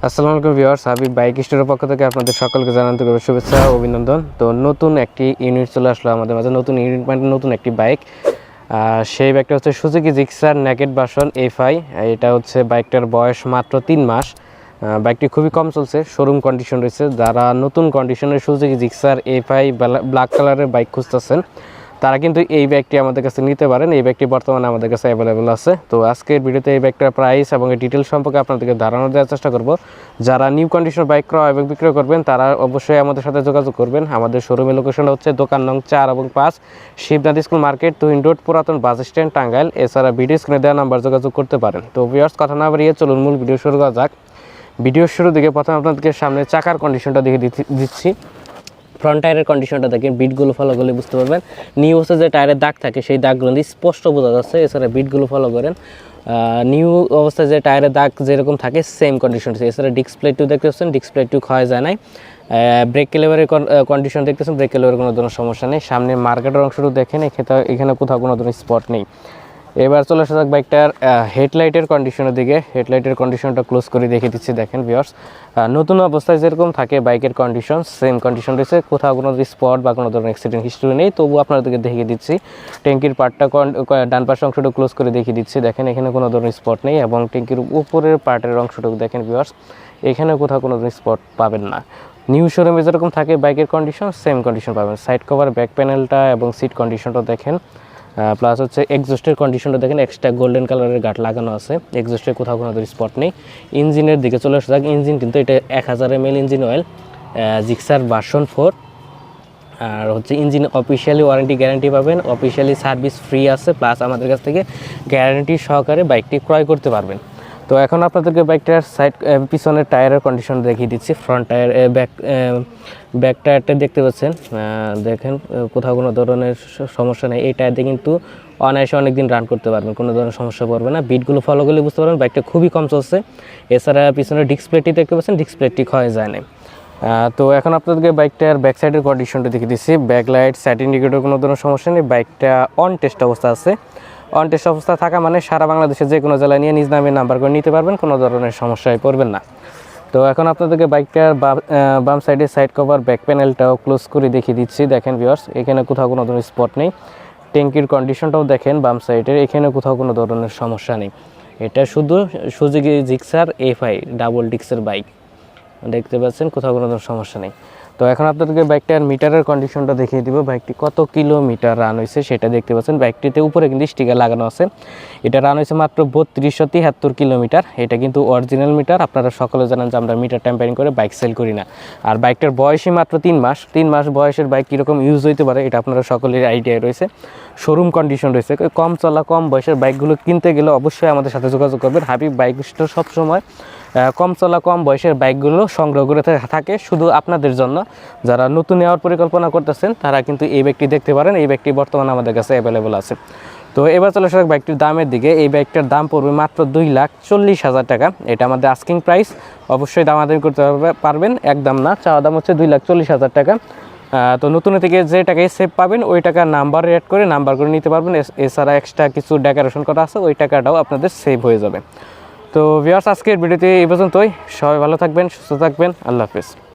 আসসালামু আলাইকুম viewers, Habib bike স্টোরের পক্ষ থেকে আপনাদের সকলকে জানাতে শুভেচ্ছা ও অভিনন্দন। তো নতুন একটি ইউনিট চলে আসলো আমাদের মাঝে, নতুন ইউনিট মানে নতুন একটি বাইক। সেই বাইকটা হচ্ছে Suzuki Gixxer naked version FI। এটা হচ্ছে বাইকটার বয়স মাত্র 3 মাস। বাইকটি খুবই কম চলছে, শোরুম কন্ডিশন রয়েছে। যারা নতুন কন্ডিশনের সুজুকি জিক্সার FI ব্ল্যাক কালারের বাইক খুঁজতেছেন তারা কিন্তু এই বাইকটি আমাদের কাছে নিতে পারেন। এই বাইকটি বর্তমানে আমাদের কাছে অ্যাভেলেবেল আছে। তো আজকের ভিডিওতে এই বাইকটার প্রাইস এবং ডিটেলস সম্পর্কে আপনাদেরকে ধারণা দেওয়ার চেষ্টা করব। যারা নিউ কন্ডিশন বাইক ক্রয় এবং বিক্রয় করবেন তারা অবশ্যই আমাদের সাথে যোগাযোগ করবেন। আমাদের শোরুমের লোকেশন হচ্ছে দোকান নং 4 এবং 5, Shibnath school market, Tuhin road, পুরাতন বাস স্ট্যান্ড, টাঙ্গাইল। এছাড়া ভিডিও স্ক্রিনে দেওয়া নাম্বার যোগাযোগ করতে পারেন। তো ভিউয়ার্স, কথা না বাড়িয়ে চলুন মূল ভিডিও শুরু করা যাক। ভিডিওর শুরু দিকে প্রথমে আপনাদেরকে সামনে চাকার কন্ডিশনটা দেখে দিচ্ছি। ফ্রন্ট টায়ারের কন্ডিশনটা দেখেন, বিটগুলো ফলো করলে বুঝতে পারবেন। নিউ অবস্থায় যে টায়ারের দাগ থাকে সেই দাগগুলো স্পষ্ট বোঝা যাচ্ছে। এছাড়া বিটগুলো ফলো করেন, নিউ অবস্থায় যে টায়ারের দাগ যেরকম থাকে সেম কন্ডিশন। এছাড়া ডিসপ্লে 2 দেখতে পাচ্ছেন, ডিসপ্লে 2 ক্ষয় যায় নাই। ব্রেক ক্যালিপারের কন্ডিশন দেখতেছেন, ব্রেক ক্যালিপারের কোনো ধরনের সমস্যা নেই। সামনে মার্কেটের অংশটুকু দেখেন, এখানে কোথাও কোনো ধরনের স্পট নেই। এবার চলে আসা যাক বাইকটার হেডলাইটের কন্ডিশনের দিকে। হেডলাইটের কন্ডিশনটা ক্লোজ করে দেখিয়ে দিচ্ছি। দেখেন ভিউয়ার্স, নতুন অবস্থায় যেরকম থাকে বাইকের কন্ডিশন সেম কন্ডিশন রয়েছে, কোথাও কোনো স্পট বা কোনো ধরনের অ্যাক্সিডেন্ট হিস্ট্রি নেই। তবু আপনাদেরকে দেখিয়ে দিচ্ছি। ট্যাঙ্কির পার্টটা ডান পাশের অংশটা ক্লোজ করে দেখিয়ে দিচ্ছি। দেখেন এখানে কোনো ধরনের স্পট নেই। এবং ট্যাঙ্কির উপরের পার্টের অংশটুকু দেখেন ভিউয়ার্স, এখানে কোথাও কোনো ধরনের স্পট পাবেন না। নিউ শোরুমে যেরকম থাকে বাইকের কন্ডিশন সেম কন্ডিশন পাবেন। সাইড কভার, ব্যাক প্যানেলটা এবং সিট কন্ডিশনটা দেখেন। প্লাস হচ্ছে এক্সজস্টের কন্ডিশনটা দেখেন, এক্সট্রা গোল্ডেন কালারের গার্ড লাগানো আছে। এক্সজস্টের কোথাও কোনো স্পট নেই। ইঞ্জিনের দিকে চলে আসা যাক। ইঞ্জিন কিন্তু এটা 1000 ml engine oil, Gixxer version 4। আর হচ্ছে ইঞ্জিন অফিসিয়ালি ওয়ারেন্টি গ্যারান্টি পাবেন, অফিসিয়ালি সার্ভিস ফ্রি আছে। প্লাস আমাদের কাছ থেকে গ্যারান্টি সহকারে বাইকটি ক্রয় করতে পারবেন। তো এখন আপনাদেরকে বাইকটার পিছনের টায়ারের কন্ডিশন দেখিয়ে দিচ্ছি। ফ্রন্ট টায়ার, ব্যাক টায়ারটা দেখতে পাচ্ছেন, দেখেন কোথাও কোনো ধরনের সমস্যা নেই। এই টায়ার দিয়ে কিন্তু অনায়াসে অনেক দিন রান করতে পারবেন, কোনো ধরনের সমস্যা পড়বে না। বিটগুলো ফলো করলে বুঝতে পারবেন বাইকটা খুবই কম চলছে। এছাড়া পিছনের ডিসপ্লেটি দেখতে পাচ্ছেন, ডিসপ্লেটি ক্ষয় যায় না। তো এখন আপনাদেরকে বাইকটার ব্যাক সাইডের কন্ডিশনটা দেখিয়ে দিচ্ছি। ব্যাক লাইট, সাইড ইন্ডিকেটর কোনো ধরনের সমস্যা নেই। বাইকটা অন টেস্ট অবস্থা আছে। অন টেস্ট অবস্থা থাকা মানে সারা বাংলাদেশে যে কোনো জেলায় নিয়ে নিজ নামে নাম্বার করে নিতে পারবেন, কোনো ধরনের সমস্যায় পড়বেন না। তো এখন আপনাদেরকে বাইকটার বাম সাইডে সাইড কভার, ব্যাক প্যানেলটাও ক্লোজ করে দেখিয়ে দিচ্ছি। দেখেন ভিউয়ার্স, এখানে কোথাও কোনো ধরনের স্পট নেই। ট্যাঙ্কির কন্ডিশনটাও দেখেন বাম সাইডের, এখানে কোথাও কোনো ধরনের সমস্যা নেই। এটা শুধু সুজুকি জিক্সার FI ডাবল ডিস্কের বাইক, দেখতে পাচ্ছেন কোথাও কোনো ধরনের সমস্যা নেই। তো এখন আপনাদেরকে বাইকটার মিটারের কন্ডিশনটা দেখিয়ে দিব। বাইকটি কত কিলোমিটার রান হয়েছে সেটা দেখতে পাচ্ছেন। বাইকটিতে উপরে কিন্তু স্টিকার লাগানো আছে। এটা রান হয়েছে মাত্র 3273 কিলোমিটার। এটা কিন্তু অরিজিনাল মিটার। আপনারা সকলে জানেন যে আমরা মিটার ট্যাম্পারিং করে বাইক সেল করি না। আর বাইকটার বয়সই মাত্র 3 মাস। 3 মাস বয়সের বাইক কীরকম ইউজ হইতে পারে এটা আপনারা সকলের আইডিয়া রয়েছে। শোরুম কন্ডিশন রয়েছে। কম চলা, কম বয়সের বাইকগুলো কিনতে গেলে অবশ্যই আমাদের সাথে যোগাযোগ করবেন। হাবিব বাইক স্টোর সবসময় কম চলা, কম বয়সের বাইকগুলো সংগ্রহ করে থাকে শুধু আপনাদের জন্য। যারা নতুন নেওয়ার পরিকল্পনা করতেছেন তারা কিন্তু এই বাইকটি দেখতে পারেন। এই বাইকটি বর্তমানে আমাদের কাছে অ্যাভেলেবল আছে। তো এবার চলে আসা বাইকটির দামের দিকে। এই বাইকটার দাম পড়বে মাত্র 2,40,000 টাকা। এটা আমাদের আস্কিং প্রাইস। অবশ্যই দামাদামি করতে পারবেন, একদম না। চাওয়া দাম হচ্ছে 2,40,000 টাকা। তো নতুন থেকে যে টাকায় সেভ পাবেন ওই টাকা নাম্বার অ্যাড করে নাম্বার করে নিতে পারবেন। এছাড়া এক্সট্রা কিছু ডেকোরেশন করা আছে, ওই টাকাটাও আপনাদের সেভ হয়ে যাবে। তো ভিউয়ার্স, আজকের ভিডিওতে এই পর্যন্তই। সবাই ভালো থাকবেন, সুস্থ থাকবেন। আল্লাহ হাফেজ।